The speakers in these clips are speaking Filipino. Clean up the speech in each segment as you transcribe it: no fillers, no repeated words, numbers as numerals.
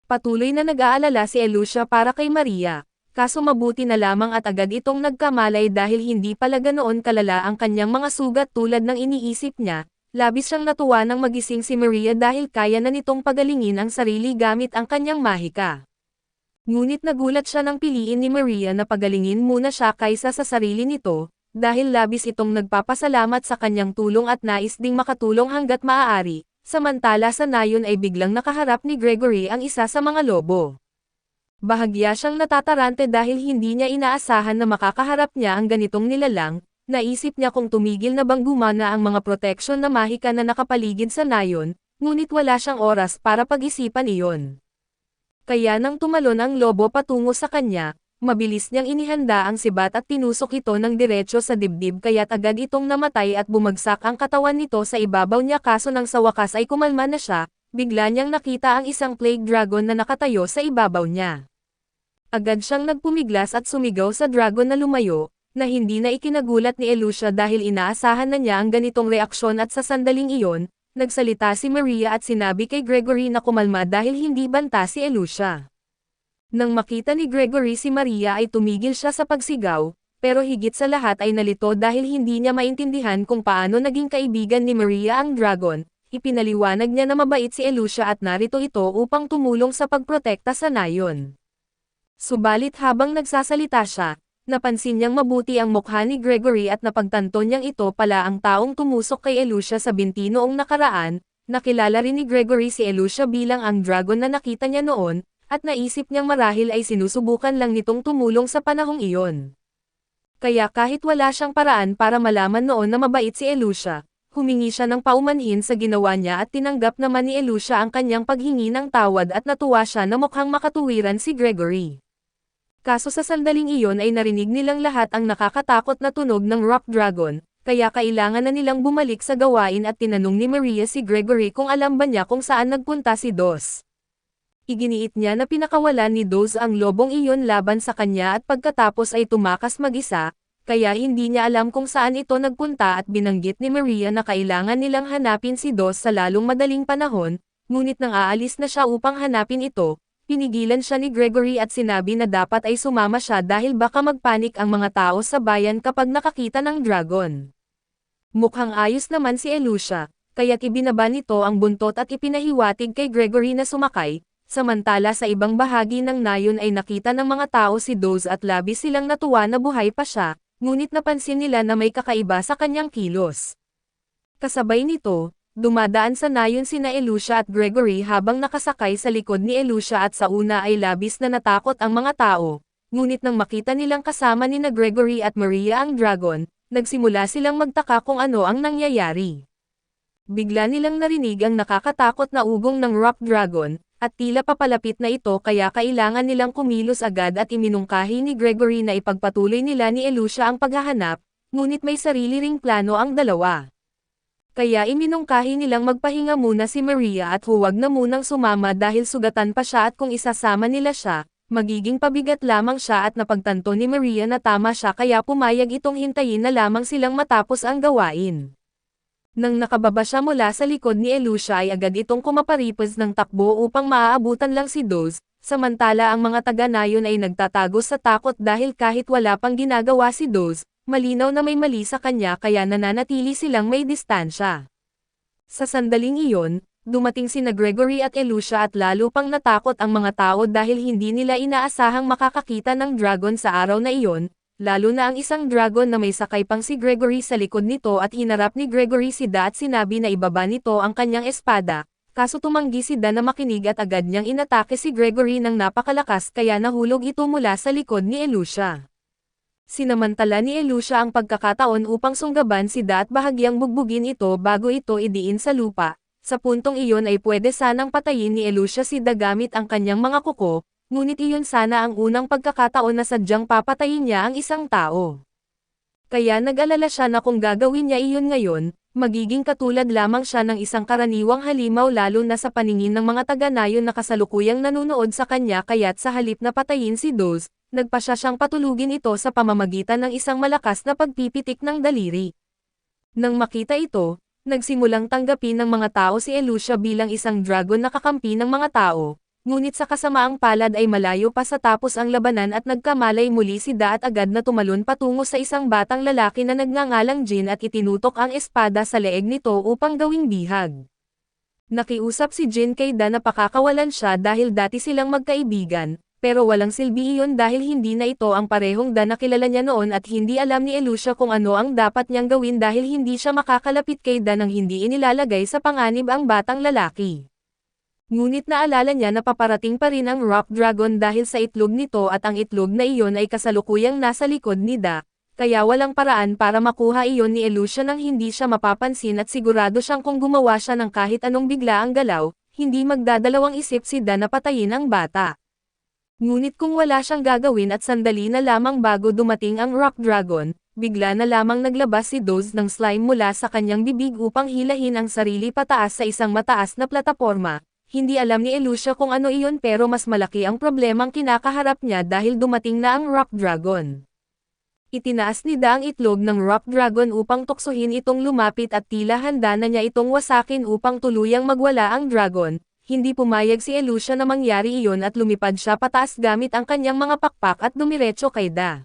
Patuloy na nag-aalala si Elucia para kay Maria, kaso mabuti na lamang at agad itong nagkamalay dahil hindi pala ganoon kalala ang kanyang mga sugat tulad ng iniisip niya. Labis siyang natuwa nang magising si Maria dahil kaya na nitong pagalingin ang sarili gamit ang kanyang mahika. Ngunit nagulat siya nang piliin ni Maria na pagalingin muna siya kaysa sa sarili nito, dahil labis itong nagpapasalamat sa kanyang tulong at nais ding makatulong hanggat maaari. Samantala sa nayon ay biglang nakaharap ni Gregory ang isa sa mga lobo. Bahagya siyang natatarante dahil hindi niya inaasahan na makakaharap niya ang ganitong nilalang. Naisip niya kung tumigil na bang gumana ang mga proteksyon na mahika na nakapaligid sa nayon, ngunit wala siyang oras para pag-isipan iyon. Kaya nang tumalon ang lobo patungo sa kanya, mabilis niyang inihanda ang sibat at tinusok ito ng diretso sa dibdib kaya't agad itong namatay at bumagsak ang katawan nito sa ibabaw niya kaso nang sa wakas ay kumalma na siya, bigla niyang nakita ang isang plague dragon na nakatayo sa ibabaw niya. Agad siyang nagpumiglas at sumigaw sa dragon na lumayo, na hindi na ikinagulat ni Elucia dahil inaasahan na niya ang ganitong reaksyon at sa sandaling iyon, nagsalita si Maria at sinabi kay Gregory na kumalma dahil hindi banta si Elucia. Nang makita ni Gregory si Maria ay tumigil siya sa pagsigaw, pero higit sa lahat ay nalito dahil hindi niya maintindihan kung paano naging kaibigan ni Maria ang dragon. Ipinaliwanag niya na mabait si Elucia at narito ito upang tumulong sa pagprotekta sa nayon. Subalit habang nagsasalita siya, napansin niyang mabuti ang mukha ni Gregory at napagtanto niyang ito pala ang taong tumusok kay Elucia sa binti noong nakaraan. Nakilala rin ni Gregory si Elucia bilang ang dragon na nakita niya noon, at naisip niyang marahil ay sinusubukan lang nitong tumulong sa panahong iyon. Kaya kahit wala siyang paraan para malaman noon na mabait si Elucia, humingi siya ng paumanhin sa ginawa niya at tinanggap naman ni Elucia ang kanyang paghingi ng tawad at natuwa siya na mukhang makatuwiran si Gregory. Kaso sa sandaling iyon ay narinig nilang lahat ang nakakatakot na tunog ng rock dragon, kaya kailangan na nilang bumalik sa gawain at tinanong ni Maria si Gregory kung alam ba niya kung saan nagpunta si Dos. Iginiit niya na pinakawalan ni Dos ang lobong iyon laban sa kanya at pagkatapos ay tumakas mag-isa, kaya hindi niya alam kung saan ito nagpunta at binanggit ni Maria na kailangan nilang hanapin si Dos sa lalong madaling panahon, ngunit nang aalis na siya upang hanapin ito, pinigilan siya ni Gregory at sinabi na dapat ay sumama siya dahil baka magpanik ang mga tao sa bayan kapag nakakita ng dragon. Mukhang ayos naman si Elucia, kaya't ibinaba nito ang buntot at ipinahiwatig kay Gregory na sumakay. Samantala sa ibang bahagi ng nayon ay nakita ng mga tao si Dos at labis silang natuwa na buhay pa siya, ngunit napansin nila na may kakaiba sa kanyang kilos. Kasabay nito, dumadaan sa nayon sina Elucia at Gregory habang nakasakay sa likod ni Elucia at sa una ay labis na natakot ang mga tao, ngunit nang makita nilang kasama ni na Gregory at Maria ang dragon, nagsimula silang magtaka kung ano ang nangyayari. Bigla nilang narinig ang nakakatakot na ugong ng rock dragon, at tila papalapit na ito kaya kailangan nilang kumilos agad at iminungkahi ni Gregory na ipagpatuloy nila ni Elucia ang paghahanap, ngunit may sarili ring plano ang dalawa. Kaya iminungkahi nilang magpahinga muna si Maria at huwag na munang sumama dahil sugatan pa siya at kung isasama nila siya, magiging pabigat lamang siya at napagtanto ni Maria na tama siya kaya pumayag itong hintayin na lamang silang matapos ang gawain. Nang nakababa siya mula sa likod ni Elucia ay agad itong kumaparipos ng takbo upang maaabutan lang si Dos, samantala ang mga taga-nayon ay nagtatago sa takot dahil kahit wala pang ginagawa si Dos, malinaw na may mali sa kanya kaya nananatili silang may distansya. Sa sandaling iyon, dumating sina Gregory at Elucia at lalo pang natakot ang mga tao dahil hindi nila inaasahang makakakita ng dragon sa araw na iyon, lalo na ang isang dragon na may sakay pang si Gregory sa likod nito at hinarap ni Gregory si Da at sinabi na ibaba nito ang kanyang espada, kaso tumanggi si Da na makinig at agad niyang inatake si Gregory ng napakalakas kaya nahulog ito mula sa likod ni Elucia. Sinamantala ni Elucia ang pagkakataon upang sunggaban si Da at bahagyang bugbugin ito bago ito idiin sa lupa. Sa puntong iyon ay pwede sanang patayin ni Elucia si Da gamit ang kanyang mga kuko, ngunit iyon sana ang unang pagkakataon na sadyang papatayin niya ang isang tao. Kaya nag-alala siya na kung gagawin niya iyon ngayon, magiging katulad lamang siya ng isang karaniwang halimaw lalo na sa paningin ng mga taga-nayon na kasalukuyang nanunood sa kanya kaya't sa halip na patayin si Dos, nagpasya siyang patulugin ito sa pamamagitan ng isang malakas na pagpipitik ng daliri. Nang makita ito, nagsimulang tanggapin ng mga tao si Elucia bilang isang dragon na kakampi ng mga tao, Ngunit sa kasamaang palad ay malayo pa sa tapos ang labanan at nagkamalay muli si Da at agad na tumalon patungo sa isang batang lalaki na nagngangalang Jin at itinutok ang espada sa leeg nito upang gawing bihag. Nakiusap si Jin kay Da na pakakawalan siya dahil dati silang magkaibigan, pero walang silbi iyon dahil hindi na ito ang parehong Da na kilala niya noon at hindi alam ni Elucia kung ano ang dapat niyang gawin dahil hindi siya makakalapit kay Da nang hindi inilalagay sa panganib ang batang lalaki. Ngunit naalala niya na paparating pa rin ang Rock Dragon dahil sa itlog nito at ang itlog na iyon ay kasalukuyang nasa likod ni Da, kaya walang paraan para makuha iyon ni Elucia nang hindi siya mapapansin at sigurado siyang kung gumawa siya ng kahit anong biglaang galaw, hindi magdadalawang isip si Da na patayin ang bata. Ngunit kung wala siyang gagawin at sandali na lamang bago dumating ang Rock Dragon, bigla na lamang naglabas si Doz ng slime mula sa kanyang bibig upang hilahin ang sarili pataas sa isang mataas na plataporma. Hindi alam ni Elucia kung ano iyon pero mas malaki ang problemang kinakaharap niya dahil dumating na ang Rock Dragon. Itinaas ni Da ang itlog ng Rock Dragon upang tuksohin itong lumapit at tila handa na niya itong wasakin upang tuluyang magwala ang dragon. Hindi pumayag si Elucia na mangyari iyon at lumipad siya pataas gamit ang kanyang mga pakpak at dumiretso kay Da.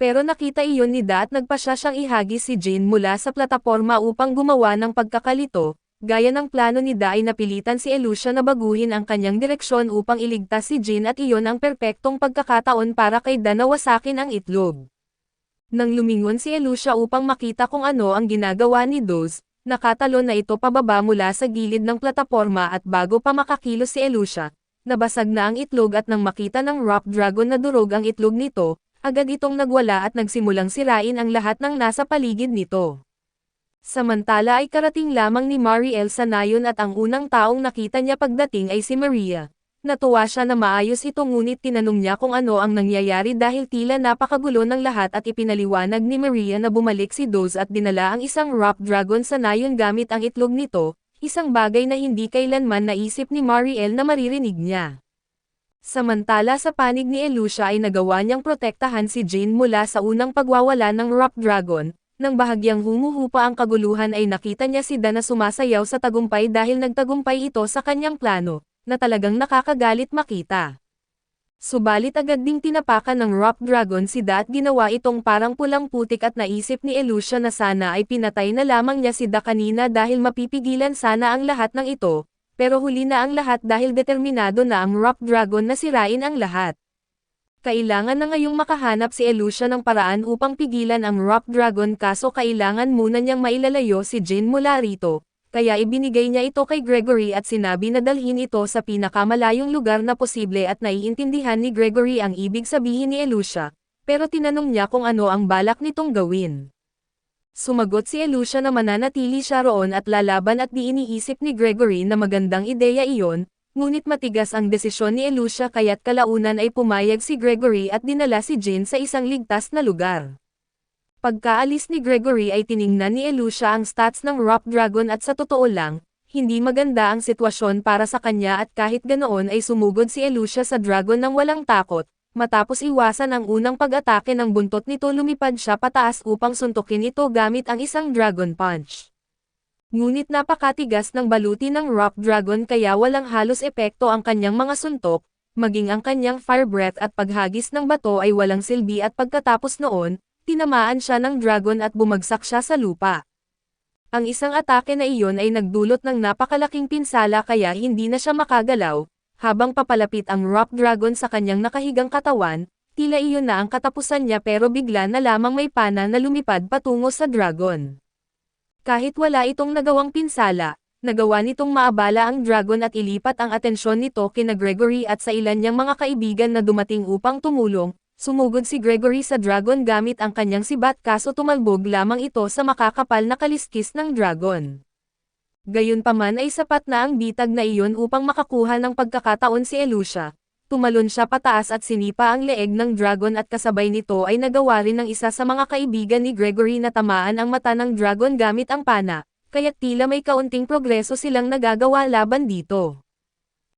Pero nakita iyon ni Da at nagpasya siyang ihagis si Jin mula sa plataporma upang gumawa ng pagkakalito. Gaya ng plano ni Da ay napilitan si Elucia na baguhin ang kanyang direksyon upang iligtas si Jin at iyon ang perpektong pagkakataon para kay Da na wasakin ang itlog. Nang lumingon si Elucia upang makita kung ano ang ginagawa ni Doz, nakatalon na ito pababa mula sa gilid ng plataporma at bago pa makakilos si Elucia, nabasag na ang itlog at nang makita ng Rock Dragon na durog ang itlog nito, agad itong nagwala at nagsimulang sirain ang lahat ng nasa paligid nito. Samantala ay karating lamang ni Mariel sa nayon at ang unang taong nakita niya pagdating ay si Maria. Natuwa siya na maayos ito ngunit tinanong niya kung ano ang nangyayari dahil tila napakagulo ng lahat at ipinaliwanag ni Maria na bumalik si Doz at dinala ang isang Rock Dragon sa nayon gamit ang itlog nito, isang bagay na hindi kailanman naisip ni Mariel na maririnig niya. Samantala sa panig ni Elucia ay nagawa niyang protektahan si Jin mula sa unang pagwawala ng Rock Dragon. Nang bahagyang humuhupa ang kaguluhan ay nakita niya si Da na sumasayaw sa tagumpay dahil nagtagumpay ito sa kanyang plano, na talagang nakakagalit makita. Subalit agad ding tinapakan ng Rock Dragon si Da at ginawa itong parang pulang putik at naisip ni Elucia na sana ay pinatay na lamang niya si Da kanina dahil mapipigilan sana ang lahat ng ito, pero huli na ang lahat dahil determinado na ang Rock Dragon na sirain ang lahat. Kailangan na ngayong makahanap si Elucia ng paraan upang pigilan ang Rock Dragon kaso kailangan muna niyang mailalayo si Jin mula rito, kaya ibinigay niya ito kay Gregory at sinabi na dalhin ito sa pinakamalayong lugar na posible at naiintindihan ni Gregory ang ibig sabihin ni Elucia, pero tinanong niya kung ano ang balak nitong gawin. Sumagot si Elucia na mananatili siya roon at lalaban at di iniisip ni Gregory na magandang ideya iyon. Ngunit matigas ang desisyon ni Elucia kaya't kalaunan ay pumayag si Gregory at dinala si Jin sa isang ligtas na lugar. Pagkaalis ni Gregory ay tiningnan ni Elucia ang stats ng Rock Dragon at sa totoo lang, hindi maganda ang sitwasyon para sa kanya at kahit ganoon ay sumugod si Elucia sa dragon ng walang takot, matapos iwasan ang unang pag-atake ng buntot nito lumipad siya pataas upang suntukin ito gamit ang isang Dragon Punch. Ngunit napakatigas ng baluti ng Rock Dragon kaya walang halos epekto ang kanyang mga suntok, maging ang kanyang fire breath at paghagis ng bato ay walang silbi at pagkatapos noon, tinamaan siya ng dragon at bumagsak siya sa lupa. Ang isang atake na iyon ay nagdulot ng napakalaking pinsala kaya hindi na siya makagalaw, habang papalapit ang Rock Dragon sa kanyang nakahigang katawan, tila iyon na ang katapusan niya pero bigla na lamang may pana na lumipad patungo sa dragon. Kahit wala itong nagawang pinsala, nagawa nitong maabala ang dragon at ilipat ang atensyon nito kina Gregory at sa ilan niyang mga kaibigan na dumating upang tumulong. Sumugod si Gregory sa dragon gamit ang kanyang sibat kaso tumalbog lamang ito sa makakapal na kaliskis ng dragon. Gayunpaman ay sapat na ang bitag na iyon upang makakuha ng pagkakataon si Elucia. Tumalon siya pataas at sinipa ang leeg ng dragon at kasabay nito ay nagawa rin ng isa sa mga kaibigan ni Gregory na tamaan ang mata ng dragon gamit ang pana, kaya't tila may kaunting progreso silang nagagawa laban dito.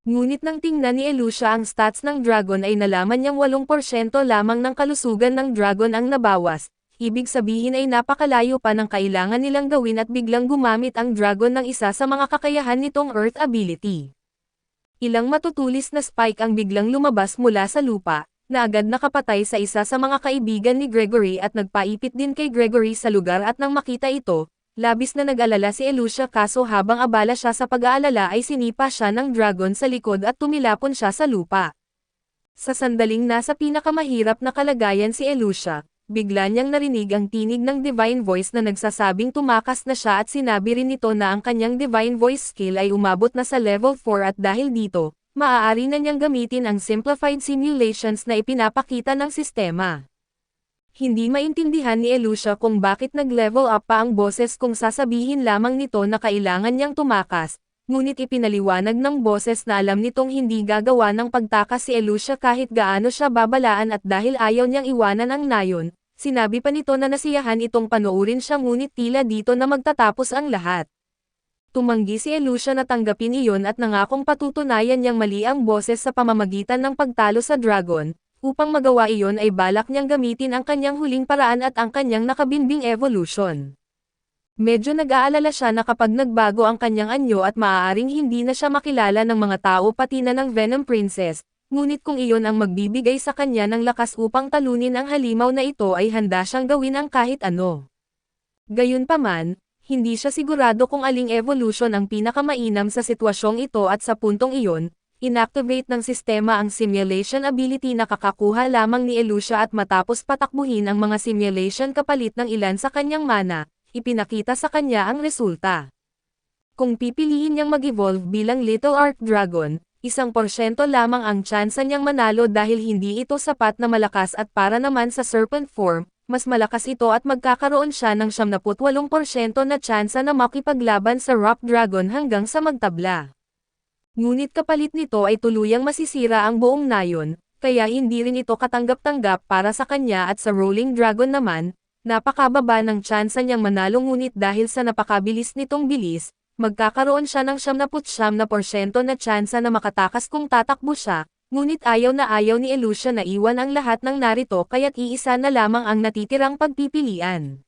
Ngunit nang tingnan ni Elucia ang stats ng dragon ay nalaman niyang 8% lamang ng kalusugan ng dragon ang nabawas, ibig sabihin ay napakalayo pa ng kailangan nilang gawin at biglang gumamit ang dragon ng isa sa mga kakayahan nitong Earth ability. Ilang matutulis na spike ang biglang lumabas mula sa lupa, na agad nakapatay sa isa sa mga kaibigan ni Gregory at nagpaipit din kay Gregory sa lugar at nang makita ito, labis na nag-alala si Elucia kaso habang abala siya sa pag-aalala ay sinipa siya ng dragon sa likod at tumilapon siya sa lupa. Sa sandaling nasa pinakamahirap na kalagayan si Elucia, bigla niyang narinig ang tinig ng divine voice na nagsasabing tumakas na siya at sinabi rin nito na ang kanyang divine voice skill ay umabot na sa level 4 at dahil dito, maaari na niyang gamitin ang simplified simulations na ipinapakita ng sistema. Hindi maintindihan ni Elucia kung bakit nag-level up pa ang boses kung sasabihin lamang nito na kailangan niyang tumakas, ngunit ipinaliwanag ng boses na alam nitong hindi gagawa ng pagtakas si Elucia kahit gaano siya babalaan at dahil ayaw niyang iwanan ang nayon, sinabi pa nito na nasiyahan itong panoorin siya ngunit tila dito na magtatapos ang lahat. Tumanggi si Elucia na tanggapin iyon at nangakong patutunayan niyang mali ang boses sa pamamagitan ng pagtalo sa dragon, upang magawa iyon ay balak niyang gamitin ang kanyang huling paraan at ang kanyang nakabinbing evolution. Medyo nag-aalala siya na kapag nagbago ang kanyang anyo at maaaring hindi na siya makilala ng mga tao pati na ng Venom Princess, ngunit kung iyon ang magbibigay sa kanya ng lakas upang talunin ang halimaw na ito ay handa siyang gawin ang kahit ano. Gayunpaman, hindi siya sigurado kung aling evolution ang pinakamainam sa sitwasyong ito at sa puntong iyon, inactivate ng sistema ang simulation ability na kakakuha lamang ni Elucia at matapos patakbuhin ang mga simulation kapalit ng ilan sa kanyang mana, ipinakita sa kanya ang resulta. Kung pipiliin niyang mag-evolve bilang Little Arc Dragon, 1% lamang ang tsansa niyang manalo dahil hindi ito sapat na malakas at para naman sa serpent form, mas malakas ito at magkakaroon siya ng 78% na tsansa na makipaglaban sa Rock Dragon hanggang sa magtabla. Ngunit kapalit nito ay tuluyang masisira ang buong nayon, kaya hindi rin ito katanggap-tanggap para sa kanya at sa Rolling Dragon naman, napakababa ng tsansa niyang manalo ngunit dahil sa napakabilis nitong bilis, magkakaroon siya ng 79% na tsansa na makatakas kung tatakbo siya, ngunit ayaw ni Elucia na iwan ang lahat ng narito kaya't iisa na lamang ang natitirang pagpipilian.